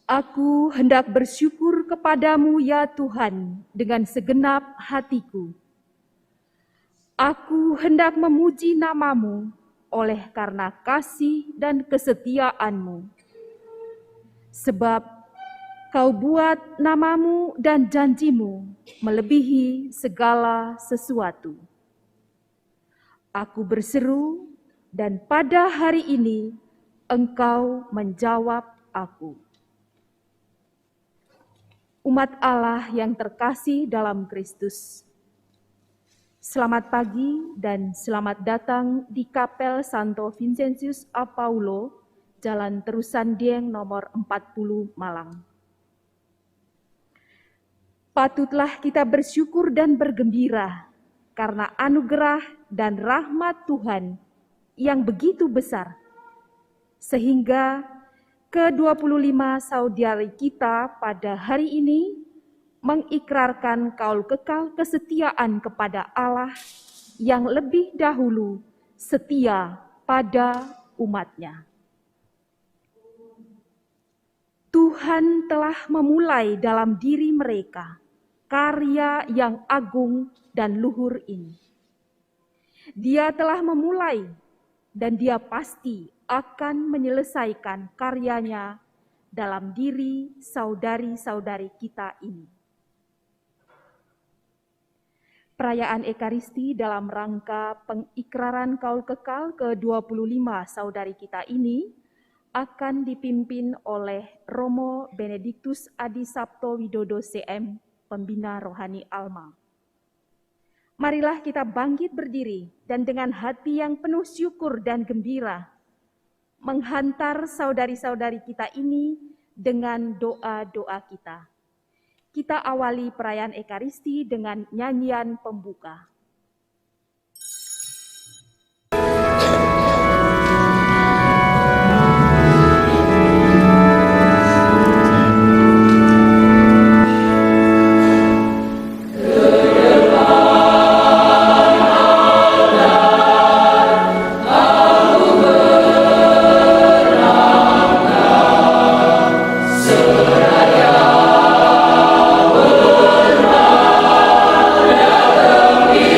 Aku hendak bersyukur kepadamu ya Tuhan dengan segenap hatiku. Aku hendak memuji namamu oleh karena kasih dan kesetiaanmu. Sebab kau buat namamu dan janjimu melebihi segala sesuatu. Aku berseru dan pada hari ini Engkau menjawab aku. Umat Allah yang terkasih dalam Kristus, selamat pagi dan selamat datang di Kapel Santo Vincentius a Paulo, Jalan Terusan Dieng nomor 40 Malang. Patutlah kita bersyukur dan bergembira karena anugerah dan rahmat Tuhan yang begitu besar, sehingga ke-25 saudari kita pada hari ini mengikrarkan kaul kekal kesetiaan kepada Allah yang lebih dahulu setia pada umatnya. Tuhan telah memulai dalam diri mereka karya yang agung dan luhur ini. Dia telah memulai dan Dia pasti akan menyelesaikan karyanya dalam diri saudari-saudari kita ini. Perayaan Ekaristi dalam rangka pengikraran kaul kekal ke-25 saudari kita ini akan dipimpin oleh Romo Benediktus Adi Sabto Widodo CM, Pembina Rohani Alma. Marilah kita bangkit berdiri dan dengan hati yang penuh syukur dan gembira menghantar saudari-saudari kita ini dengan doa-doa kita. Kita awali perayaan Ekaristi dengan nyanyian pembuka. Seraya berharap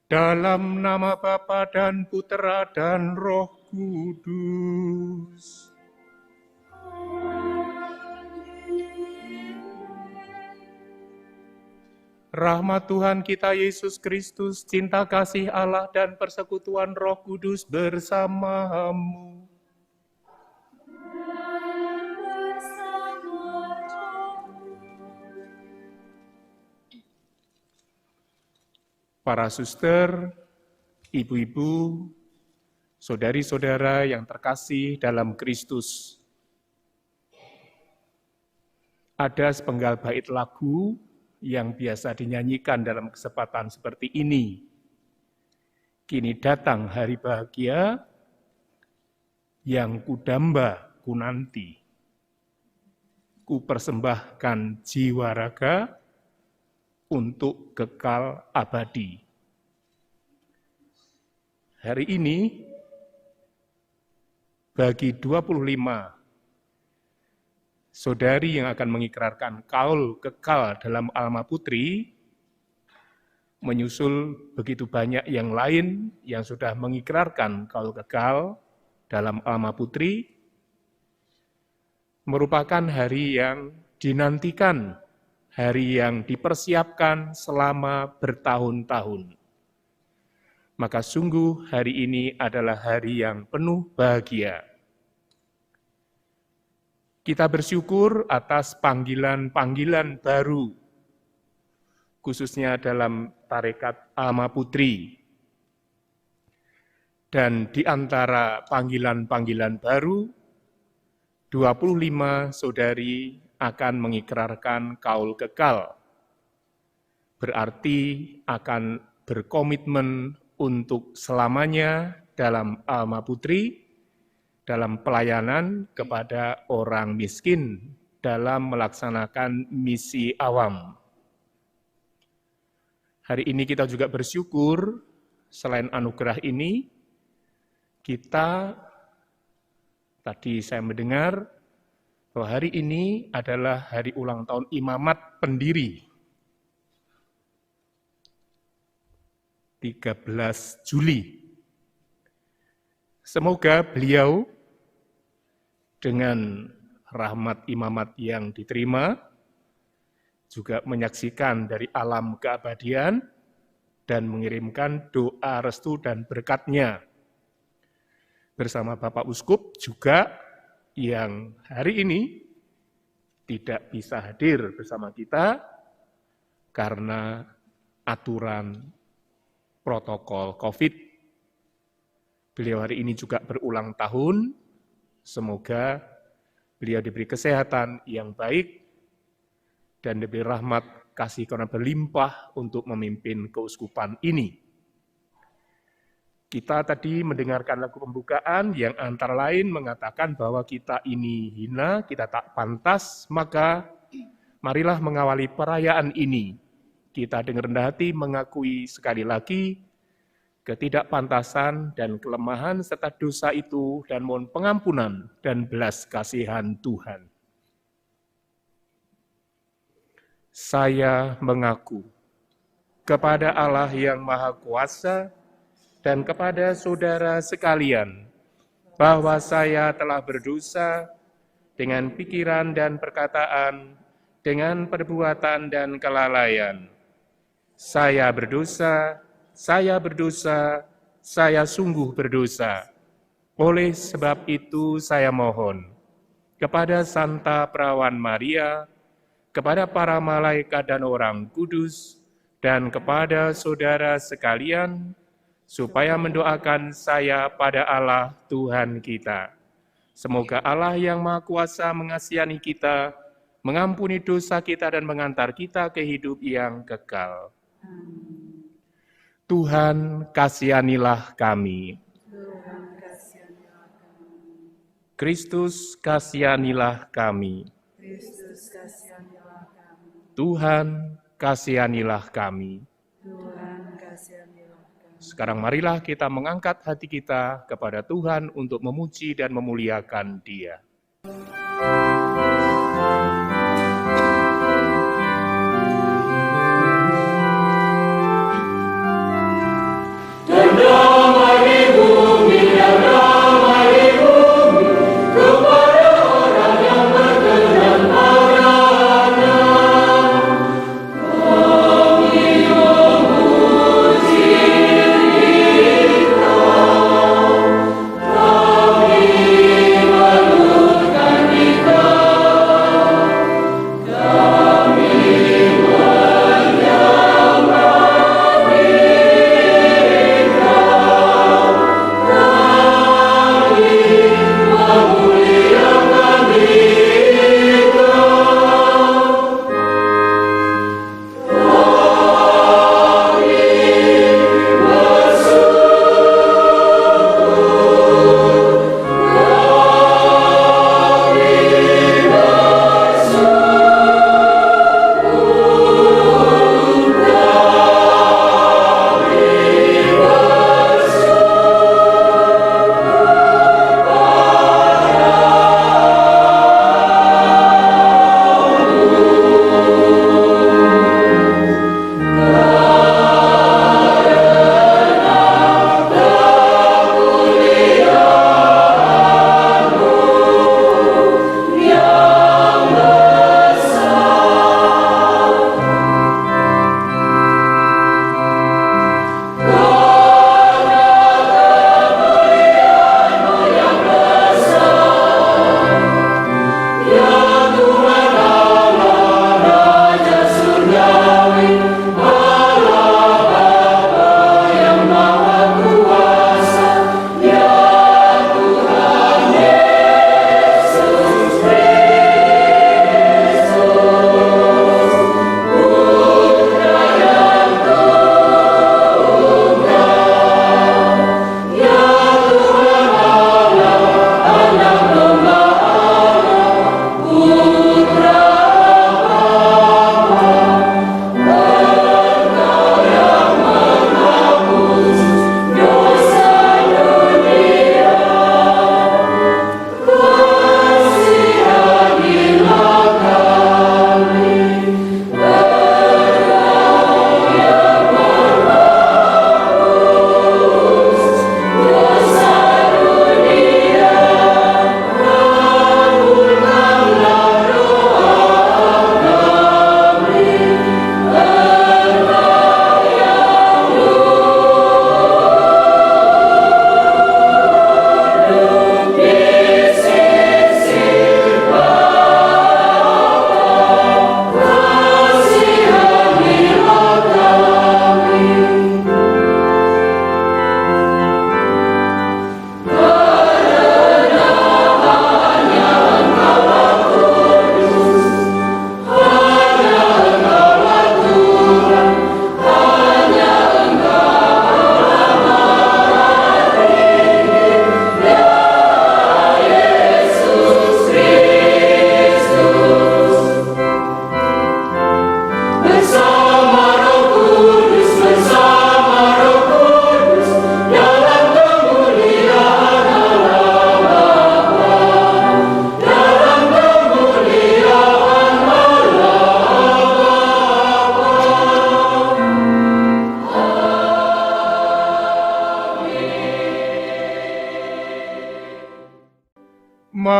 Dalam nama Bapa dan Putera dan Roh Kudus. Rahmat Tuhan kita Yesus Kristus, cinta kasih Allah dan persekutuan Roh Kudus bersamamu. Para suster, ibu-ibu, saudari-saudara yang terkasih dalam Kristus. Ada sepenggal bait lagu yang biasa dinyanyikan dalam kesempatan seperti ini. Kini datang hari bahagia yang kudamba kunanti. Ku persembahkan jiwa raga untuk kekal abadi. Hari ini, bagi 25 saudari yang akan mengikrarkan kaul kekal dalam Alma Putri, menyusul begitu banyak yang lain yang sudah mengikrarkan kaul kekal dalam Alma Putri, merupakan hari yang dinantikan, hari yang dipersiapkan selama bertahun-tahun. Maka sungguh hari ini adalah hari yang penuh bahagia. Kita bersyukur atas panggilan-panggilan baru, khususnya dalam tarekat Alma Putri. Dan di antara panggilan-panggilan baru, 25 saudari akan mengikrarkan kaul kekal. Berarti akan berkomitmen untuk selamanya dalam Alma Putri, dalam pelayanan kepada orang miskin, dalam melaksanakan misi awam. Hari ini kita juga bersyukur, selain anugerah ini, kita, tadi saya mendengar, bahwa hari ini adalah hari ulang tahun Imamat Pendiri. 13 Juli. Semoga beliau dengan rahmat imamat yang diterima, juga menyaksikan dari alam keabadian dan mengirimkan doa restu dan berkatnya. Bersama Bapak Uskup juga yang hari ini tidak bisa hadir bersama kita karena aturan protokol COVID. Beliau hari ini juga berulang tahun, semoga beliau diberi kesehatan yang baik dan diberi rahmat kasih karunia berlimpah untuk memimpin keuskupan ini. Kita tadi mendengarkan lagu pembukaan yang antara lain mengatakan bahwa kita ini hina, kita tak pantas, maka marilah mengawali perayaan ini. Kita dengan rendah hati mengakui sekali lagi ketidakpantasan dan kelemahan serta dosa itu dan mohon pengampunan dan belas kasihan Tuhan. Saya mengaku kepada Allah yang Maha Kuasa dan kepada saudara sekalian bahwa saya telah berdosa dengan pikiran dan perkataan, dengan perbuatan dan kelalaian. Saya berdosa, saya sungguh berdosa. Oleh sebab itu saya mohon kepada Santa Perawan Maria, kepada para malaikat dan orang kudus, dan kepada saudara sekalian, supaya mendoakan saya pada Allah Tuhan kita. Semoga Allah yang Maha Kuasa mengasihi kita, mengampuni dosa kita dan mengantar kita ke hidup yang kekal. Tuhan kasihanilah kami. Kristus kasihanilah kami. Tuhan kasihanilah kami. Sekarang marilah kita mengangkat hati kita kepada Tuhan untuk memuji dan memuliakan Dia. Kami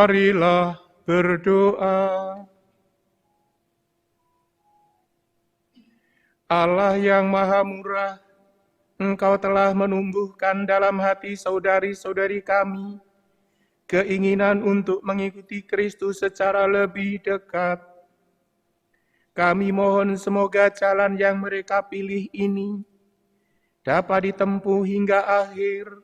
Marilah berdoa. Allah yang Maha Murah, Engkau telah menumbuhkan dalam hati saudari-saudari kami keinginan untuk mengikuti Kristus secara lebih dekat. Kami mohon semoga jalan yang mereka pilih ini dapat ditempuh hingga akhir,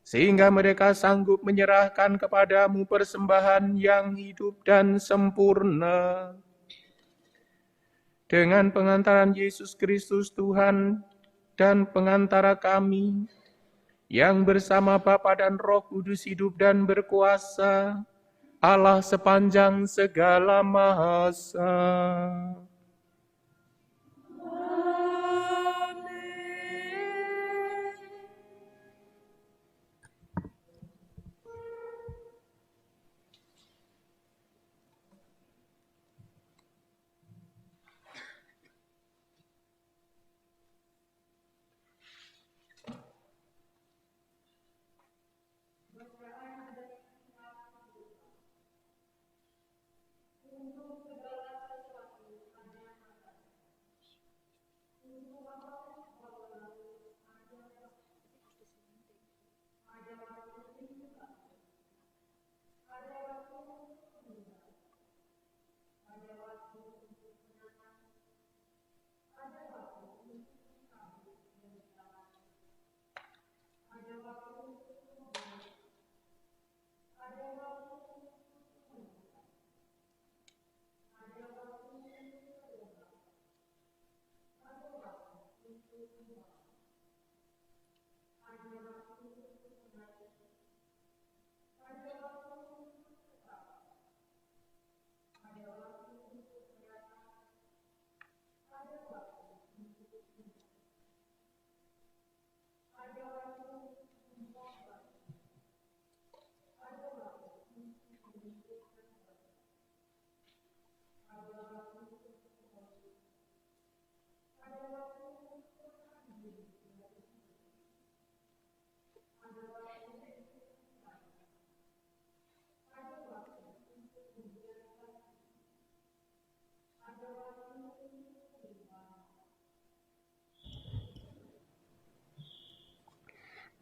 sehingga mereka sanggup menyerahkan kepadamu persembahan yang hidup dan sempurna. Dengan pengantaran Yesus Kristus Tuhan dan pengantara kami, yang bersama Bapa dan Roh Kudus hidup dan berkuasa, Allah sepanjang segala masa.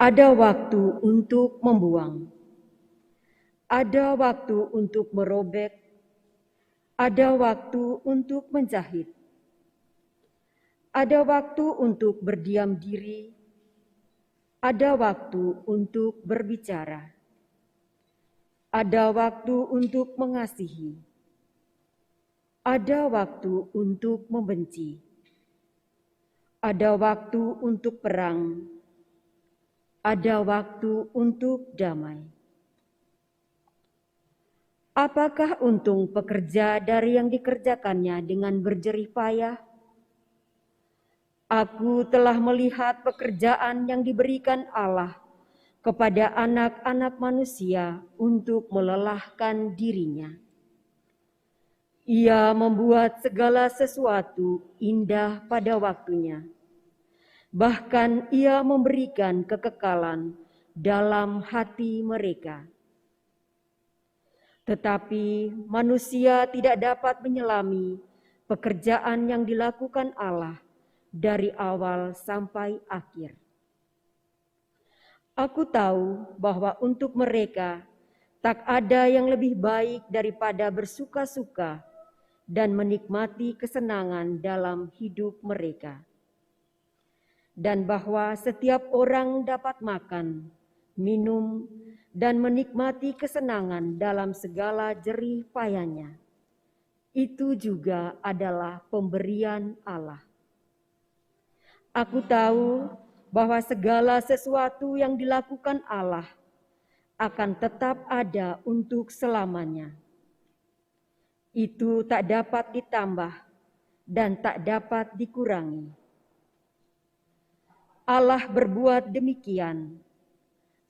Ada waktu untuk membuang, ada waktu untuk merobek, ada waktu untuk menjahit, ada waktu untuk berdiam diri, ada waktu untuk berbicara, ada waktu untuk mengasihi, ada waktu untuk membenci, ada waktu untuk perang, ada waktu untuk damai. Apakah untung pekerja dari yang dikerjakannya dengan berjerih payah? Aku telah melihat pekerjaan yang diberikan Allah kepada anak-anak manusia untuk melelahkan dirinya. Ia membuat segala sesuatu indah pada waktunya. Bahkan ia memberikan kekekalan dalam hati mereka. Tetapi manusia tidak dapat menyelami pekerjaan yang dilakukan Allah dari awal sampai akhir. Aku tahu bahwa untuk mereka tak ada yang lebih baik daripada bersuka-suka dan menikmati kesenangan dalam hidup mereka. Dan bahwa setiap orang dapat makan, minum, dan menikmati kesenangan dalam segala jerih payahnya. Itu juga adalah pemberian Allah. Aku tahu bahwa segala sesuatu yang dilakukan Allah akan tetap ada untuk selamanya. Itu tak dapat ditambah dan tak dapat dikurangi. Allah berbuat demikian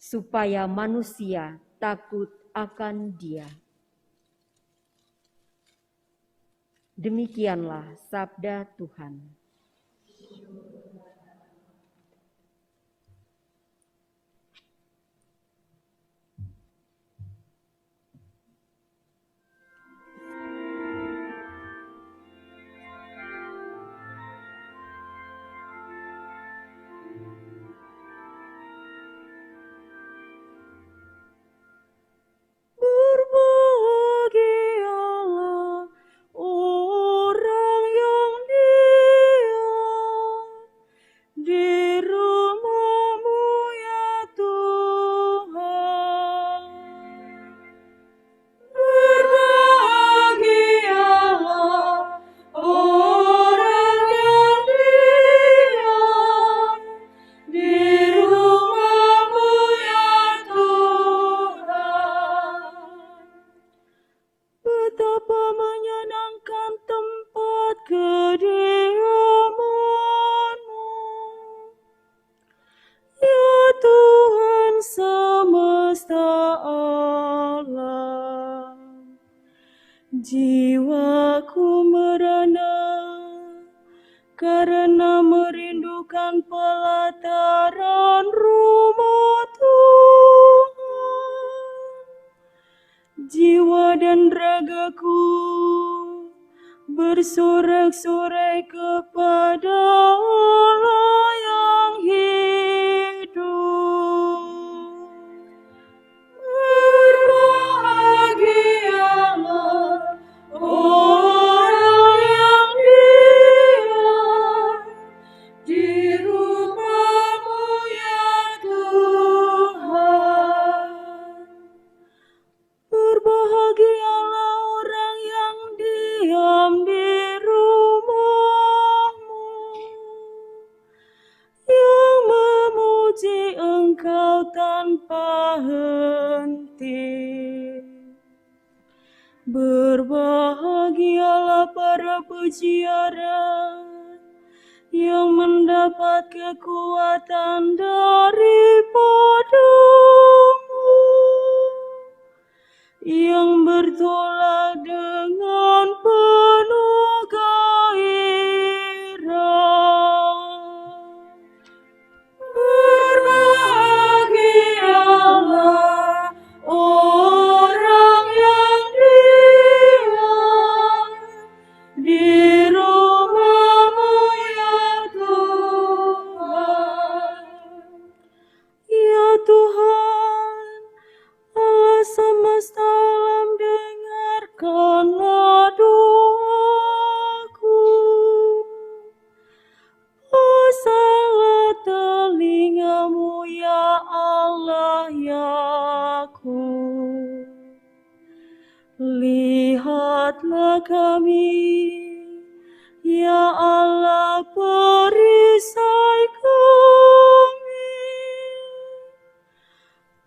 supaya manusia takut akan Dia. Demikianlah sabda Tuhan. karena merindukan pelataran rumah Tuhan. Jiwa dan ragaku bersorak-sorai kepada Allah yang hidup. Berbahagialah orang yang diam di rumah-Mu ya Tuhan. Berbahagialah orang yang diam di rumah-Mu, yang memuji Engkau tanpa henti. Berbahagialah para peziarah yang mendapat kekuatan daripada-Mu, yang bertolak dengan penuh gairah. Berbahagialah orang yang diam di rumah-Mu ya Tuhan. Ya Tuhan, Allah semesta alam, dengarkanlah doaku. Pasanglah telinga-Mu ya Allah yaku. Lihatlah kami, ya Allah, perisai kami.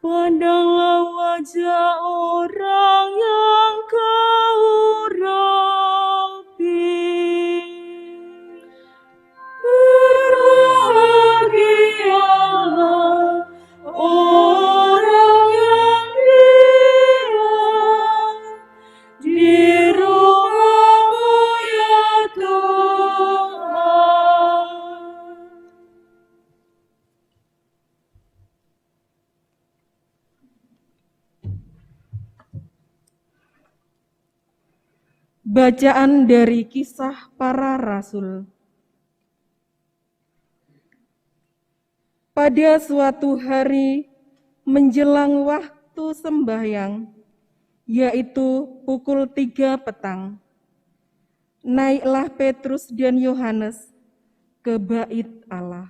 Pandanglah wajah orang yang Kau urapi. Berbahagialah orang yang diam di rumah-Mu ya Tuhan. Bacaan dari Kisah Para Rasul. Pada suatu hari menjelang waktu sembahyang, yaitu pukul 3 petang, naiklah Petrus dan Yohanes ke bait Allah.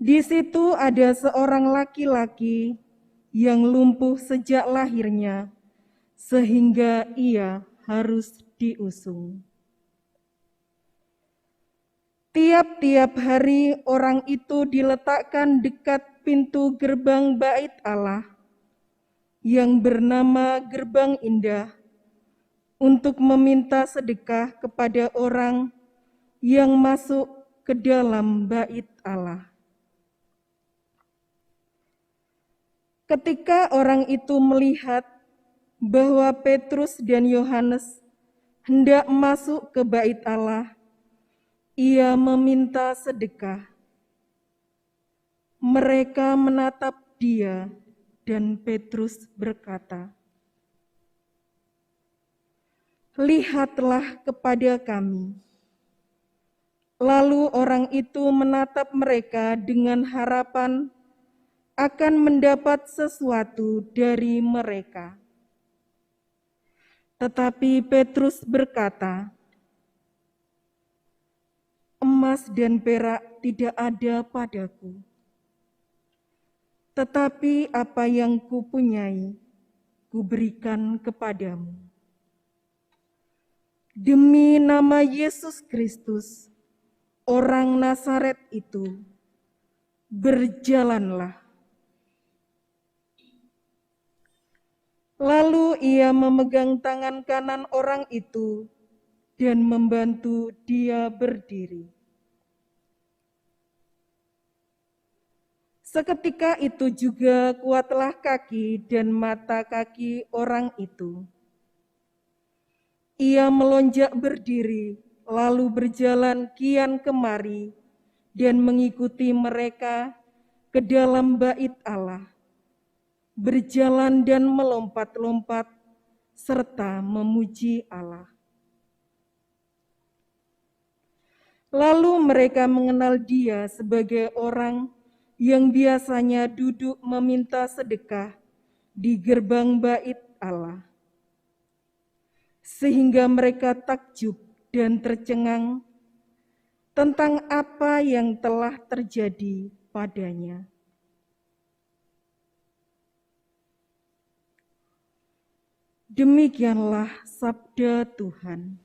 Di situ ada seorang laki-laki yang lumpuh sejak lahirnya, sehingga ia harus diusung. Tiap-tiap hari orang itu diletakkan dekat pintu gerbang bait Allah yang bernama Gerbang Indah untuk meminta sedekah kepada orang yang masuk ke dalam bait Allah. Ketika orang itu melihat bahwa Petrus dan Yohanes hendak masuk ke bait Allah, ia meminta sedekah. Mereka menatap dia dan Petrus berkata, "Lihatlah kepada kami." Lalu orang itu menatap mereka dengan harapan akan mendapat sesuatu dari mereka. Tetapi Petrus berkata, "Emas dan perak tidak ada padaku, tetapi apa yang kupunyai, kuberikan kepadamu. Demi nama Yesus Kristus, orang Nazaret itu, berjalanlah." Lalu ia memegang tangan kanan orang itu dan membantu dia berdiri. Seketika itu juga kuatlah kaki dan mata kaki orang itu. Ia melonjak berdiri, lalu berjalan kian kemari, dan mengikuti mereka ke dalam bait Allah, berjalan dan melompat-lompat, serta memuji Allah. Lalu mereka mengenal Dia sebagai orang yang biasanya duduk meminta sedekah di gerbang bait Allah. Sehingga mereka takjub dan tercengang tentang apa yang telah terjadi padanya. Demikianlah sabda Tuhan.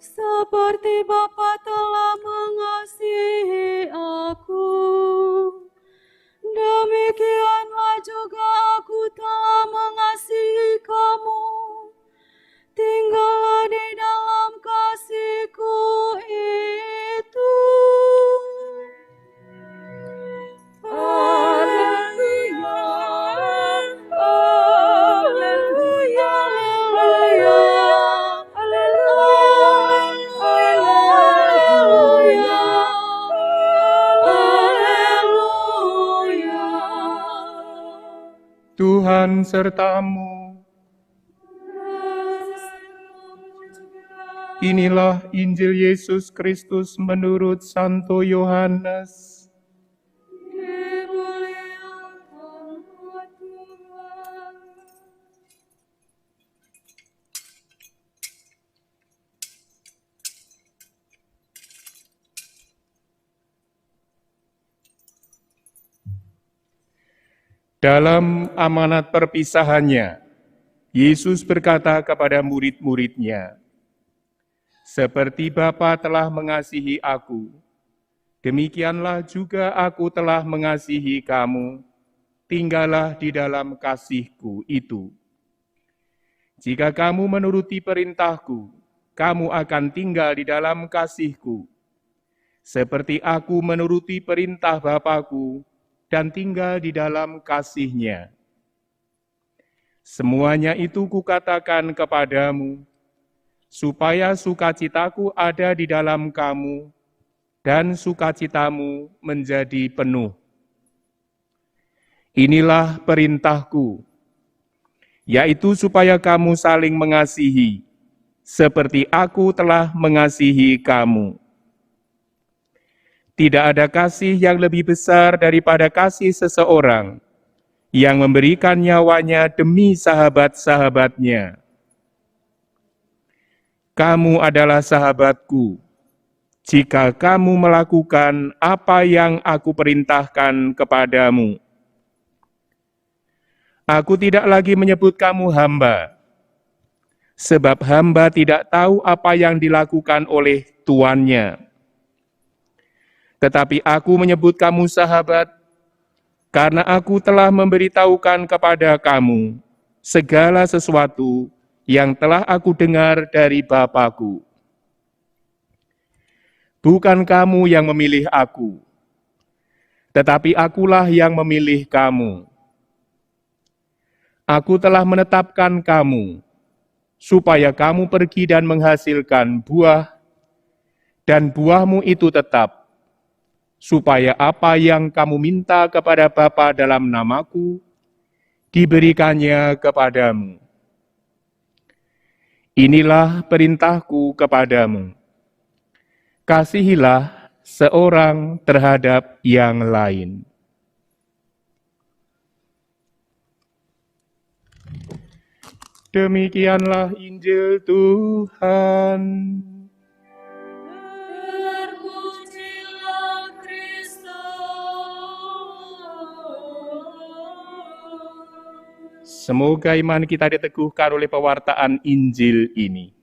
Seperti Bapa telah mengasihi aku, demikianlah juga aku telah mengasihi kamu. Tinggallah di dalam kasih-Ku itu. Haleluya, haleluya, haleluya, haleluya, haleluya. Tuhan sertamu. Inilah Injil Yesus Kristus menurut Santo Yohanes. Dimuliakan Tuhan. Dalam amanat perpisahannya, Yesus berkata kepada murid-muridnya, "Seperti Bapa telah mengasihi aku, demikianlah juga aku telah mengasihi kamu. Tinggallah di dalam kasih-Ku itu. Jika kamu menuruti perintah-Ku, kamu akan tinggal di dalam kasih-Ku. Seperti aku menuruti perintah Bapa-Ku dan tinggal di dalam kasih-Nya. Semuanya itu kukatakan kepadamu, supaya sukacitaku ada di dalam kamu, dan sukacitamu menjadi penuh. Inilah perintahku, yaitu supaya kamu saling mengasihi, seperti aku telah mengasihi kamu. Tidak ada kasih yang lebih besar daripada kasih seseorang yang memberikan nyawanya demi sahabat-sahabatnya. Kamu adalah sahabatku, jika kamu melakukan apa yang aku perintahkan kepadamu. Aku tidak lagi menyebut kamu hamba, sebab hamba tidak tahu apa yang dilakukan oleh tuannya. Tetapi aku menyebut kamu sahabat, karena aku telah memberitahukan kepada kamu segala sesuatu yang telah aku dengar dari Bapa-Ku. Bukan kamu yang memilih aku, tetapi akulah yang memilih kamu. Aku telah menetapkan kamu, supaya kamu pergi dan menghasilkan buah, dan buahmu itu tetap, supaya apa yang kamu minta kepada Bapa dalam namaku, diberikannya kepadamu. Inilah perintahku kepadamu. Kasihilah seorang terhadap yang lain. Demikianlah Injil Tuhan. Terpujilah Kristus. Semoga iman kita diteguhkan oleh pewartaan Injil ini.